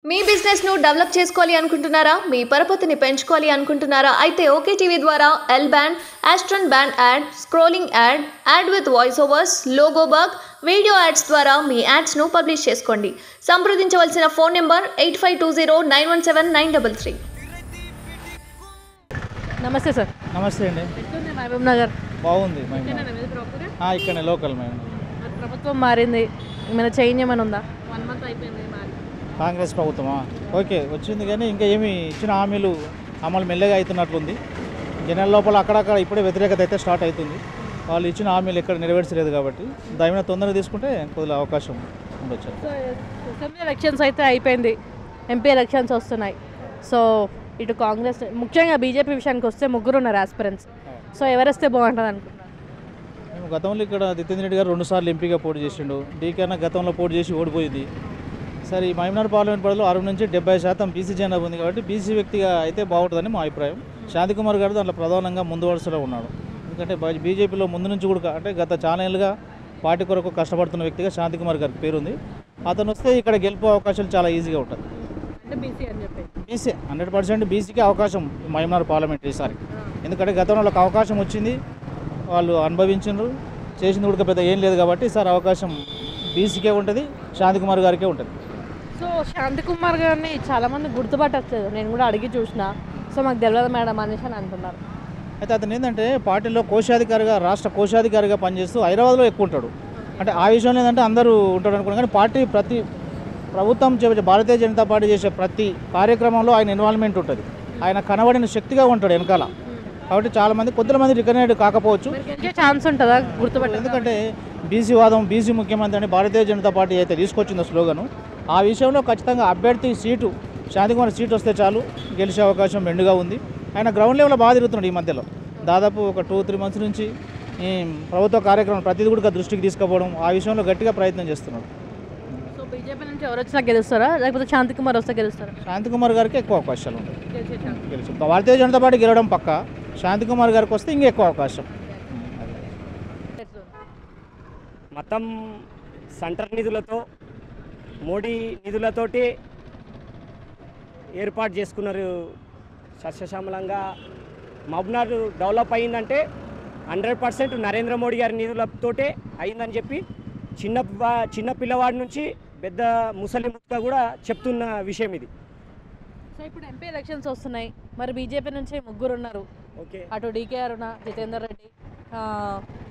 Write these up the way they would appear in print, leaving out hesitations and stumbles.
మీ business ను develop చేసుకోవాలి అనుకుంటున్నారా? మీ పరపతిని పెంచుకోవాలి అనుకుంటున్నారా? అయితే ఓకే టీవీ ద్వారా L band, aston band ad, scrolling ad, ad with voice overs, logo bug, video ads ద్వారా మీ యాడ్స్ ను పబ్లిష్ చేసుకోండి. సంప్రదించవలసిన ఫోన్ నెంబర్ 8520917933. నమస్తే సార్. నమస్తే అండి. మహబూబ్ నగర్ బాగుంది. ఇక్కడ లోకల్ మేము. ప్రభుత్వం మారింది, ఏమైనా చేంజ్ ఏమైనా ఉందా? 1 month అయిపోయింది మారి. కాంగ్రెస్ ప్రభుత్వమా? ఓకే, వచ్చింది కానీ ఇంకా ఏమి ఇచ్చిన హామీలు అమలు మెల్లగా అవుతున్నట్లుంది. జనాల లోపల అక్కడక్కడ ఇప్పుడే వ్యతిరేకత అయితే స్టార్ట్ అవుతుంది. వాళ్ళు ఇచ్చిన హామీలు ఎక్కడ నెరవేర్చలేదు కాబట్టి దాని తొందరగా తీసుకుంటే కొద్దిగా అవకాశం ఉండొచ్చు. అసెంబ్లీ ఎలక్షన్స్ అయితే అయిపోయింది, ఎంపీ ఎలక్షన్స్ వస్తున్నాయి. సో ఇటు కాంగ్రెస్, ముఖ్యంగా బీజేపీ విషయానికి వస్తే ముగ్గురు ఉన్నారు ఆస్పిరెంట్స్. సో ఎవరేస్తే బాగుంటుంది అనుకుంటున్నారు? మేము గతంలో ఇక్కడ జితేంద్ర రెడ్డి గారు 2 సార్లు ఎంపీగా పోటీ చేసిండు. డీకే అన్న గతంలో పోటీ చేసి ఓడిపోయింది. సరే, ఈ మహబూబ్నగర్ పార్లమెంట్ పరిధిలో 60 నుంచి 70% బీసీ జెండా ఉంది కాబట్టి బీసీ వ్యక్తిగా అయితే బాగుంటుందని మా అభిప్రాయం. శాంతికుమార్ గారు దాంట్లో ప్రధానంగా ముందు వరుసలో ఉన్నాడు. ఎందుకంటే బీజేపీలో ముందు నుంచి కూడా అంటే గత చాలా ఏళ్ళుగా పార్టీ కొరకు కష్టపడుతున్న వ్యక్తిగా శాంతికుమార్ గారికి పేరుంది. అతను వస్తే ఇక్కడ గెలుపు అవకాశాలు చాలా ఈజీగా ఉంటుంది. బీసీ 100% బీసీకి అవకాశం మహబూబ్నగర్ పార్లమెంట్ ఈసారి. ఎందుకంటే గతంలో వాళ్ళకి అవకాశం వచ్చింది, వాళ్ళు అనుభవించారు, చేసింది కూడా పెద్ద ఏం లేదు కాబట్టి ఈసారి అవకాశం బీసీకే ఉంటుంది, శాంతికుమార్ గారికే ఉంటుంది. సో శాంతికుమార్ గారిని చాలామంది గుర్తుపట్టట్లేదు, నేను కూడా అడిగి చూసిన. సో మాకు తెలియదు మేడం అనేసి అని అంటున్నారు. అయితే అతను ఏంటంటే పార్టీలో కోశాధికారిగా, రాష్ట్ర కోశాధికారిగా పనిచేస్తూ హైదరాబాద్లో ఎక్కువ ఉంటాడు. అంటే ఆ విషయంలో ఏంటంటే అందరూ ఉంటాడు అనుకున్నాను, కానీ పార్టీ ప్రభుత్వం భారతీయ జనతా పార్టీ చేసే ప్రతి కార్యక్రమంలో ఆయన ఇన్వాల్వ్మెంట్ ఉంటుంది. ఆయన కనబడిన శక్తిగా ఉంటాడు వెనకాల. కాబట్టి చాలామంది కొంతమంది రికగ్నైడ్ కాకపోవచ్చు, ఛాన్స్ ఉంటుందా గుర్తుపట్ట? ఎందుకంటే బీసీ వాదం, బీసీ ముఖ్యమంత్రి అని భారతీయ జనతా పార్టీ అయితే తీసుకొచ్చిందో స్లోగను, ఆ విషయంలో ఖచ్చితంగా అభ్యర్థి సీటు, శాంతికుమార్ సీటు వస్తే చాలు గెలిచే అవకాశం మెండుగా ఉంది. ఆయన గ్రౌండ్ లెవెల్లో బాగా తిరుగుతున్నాడు. ఈ మధ్యలో దాదాపు ఒక 2-3 months నుంచి ఈ ప్రభుత్వ కార్యక్రమం ప్రతిదీ కూడా దృష్టికి తీసుకుపోవడం, ఆ విషయంలో గట్టిగా ప్రయత్నం చేస్తున్నాడు. సో బీజేపీ నుంచి ఎవరు వచ్చినా గెలుస్తారా, లేకపోతే శాంతికుమార్ వస్తే గెలుస్తారా? శాంతికుమార్ గారికి ఎక్కువ అవకాశాలు ఉంటాయి గెలిచి. భారతీయ జనతా పార్టీ గెలవడం పక్క, శాంతికుమార్ గారికి వస్తే ఇంకా ఎక్కువ అవకాశం. మొత్తం సెంటర్ నిధులతో, మోడీ నిధులతోటి ఏర్పాటు చేసుకున్నారు. సస్యశ్యామలంగా మహబూబ్నగర్ డెవలప్ అయిందంటే 100% నరేంద్ర మోడీ గారి నిధులతోటే అయిందని చెప్పి చిన్న పిల్లవాడి నుంచి పెద్ద ముసలి ముక్క కూడా చెప్తున్న విషయం ఇది. సో ఇప్పుడు ఎంపీ ఎలక్షన్స్ వస్తున్నాయి, మరి బీజేపీ నుంచి ముగ్గురు ఉన్నారు. ఓకే, అటు డీకే అరుణ, జితేందర్ రెడ్డి,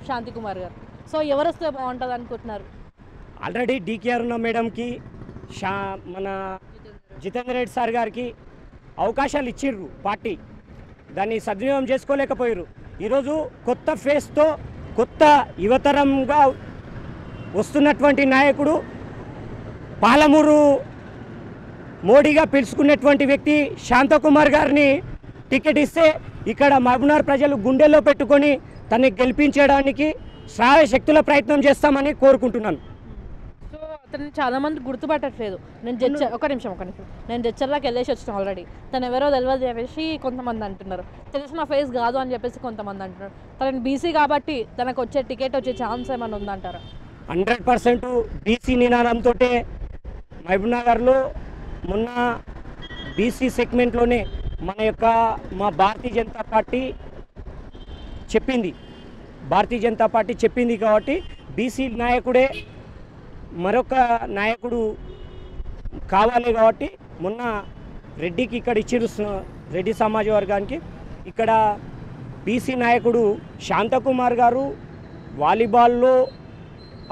శాంతికుమార్ గారు. సో ఎవరు వస్తే బాగుంటుంది అనుకుంటున్నారు? ఆల్రెడీ డీకేఆర్ ఉన్న మేడంకి, మన జితేందర్ రెడ్డి సార్ గారికి అవకాశాలు ఇచ్చిర్రు పార్టీ, దాన్ని సద్వినియోగం చేసుకోలేకపోయారు. ఈరోజు కొత్త ఫేస్తో, కొత్త యువతరంగా వస్తున్నటువంటి నాయకుడు, పాలమూరు మోడీగా పిలుచుకున్నటువంటి వ్యక్తి శాంతకుమార్ గారిని టికెట్ ఇస్తే ఇక్కడ మహబూబ్నగర్ ప్రజలు గుండెల్లో పెట్టుకొని తనని గెలిపించడానికి శ్రావ్య శక్తుల ప్రయత్నం చేస్తామని కోరుకుంటున్నాను. సో అతన్ని చాలామంది గుర్తుపట్టట్లేదు. నేను ఒక నిమిషం నేను జడ్చర్లాకి వెళ్ళేసి వచ్చిన ఆల్రెడీ. తను ఎవరో తెలియదు చెప్పేసి కొంతమంది అంటున్నారు, తెలిసిన ఫేస్ కాదు అని చెప్పేసి కొంతమంది అంటున్నారు. తనని బీసీ కాబట్టి తనకు వచ్చే టికెట్ వచ్చే ఛాన్స్ ఏమైనా ఉందంటారా? 100% బీసీ నినాదంతో మహబూబ్నగర్లో మొన్న బీసీ సెగ్మెంట్లోనే మా భారతీయ జనతా పార్టీ చెప్పింది కాబట్టి బీసీ నాయకుడే మరొక నాయకుడు కావాలి కాబట్టి మొన్న రెడ్డికి ఇక్కడ ఇచ్చిరు, రెడ్డి సమాజ వర్గానికి. ఇక్కడ బీసీ నాయకుడు శాంతకుమార్ గారు వాలీబాల్లో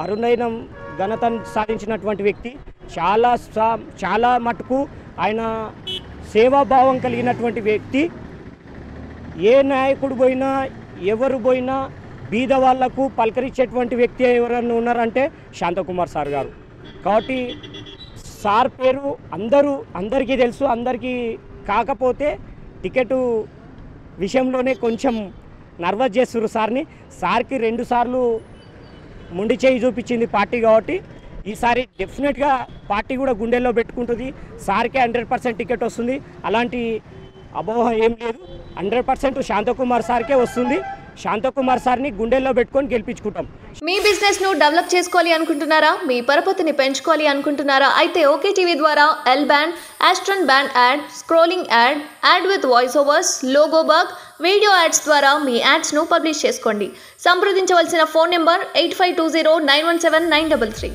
అరుణైన ఘనతను సాధించినటువంటి వ్యక్తి. చాలా మటుకు ఆయన సేవాభావం కలిగినటువంటి వ్యక్తి. ఏ నాయకుడు పోయినా, ఎవరు పోయినా బీద వాళ్లకు పలకరించేటువంటి వ్యక్తి ఎవరన్నా ఉన్నారంటే శాంతకుమార్ సార్ గారు. కాబట్టి సార్ పేరు అందరికీ తెలుసు. అందరికీ కాకపోతే టికెట్ విషయంలోనే కొంచెం నర్వస్ చేస్తున్నారు సార్ని. సార్కి 2 సార్లు మొండి చేయి చూపించింది పార్టీ కాబట్టి ఈసారి డెఫినెట్గా పార్టీ కూడా గుండెల్లో పెట్టుకుంటుంది. సార్కే 100% టికెట్ వస్తుంది. అలాంటి అపోహ ఏం లేదు. 100% శాంతకుమార్ సార్కే వస్తుంది. శాంతకుమార్ సార్ని గుండెల్లో పెట్టుకొని గెలిపించుకుంటాం. మీ బిజినెస్ ను డెవలప్ చేసుకోవాలి అనుకుంటున్నారా? మీ పరపతిని పెంచుకోవాలి అనుకుంటున్నారా? అయితే ఓకే టీవీ ద్వారా L band, aston band ad, scrolling ad, ad with voice overs, logo bug, video ads ద్వారా మీ యాడ్స్ ను పబ్లిష్ చేసుకోండి. సంప్రదించవలసిన ఫోన్ నెంబర్ 8520917933.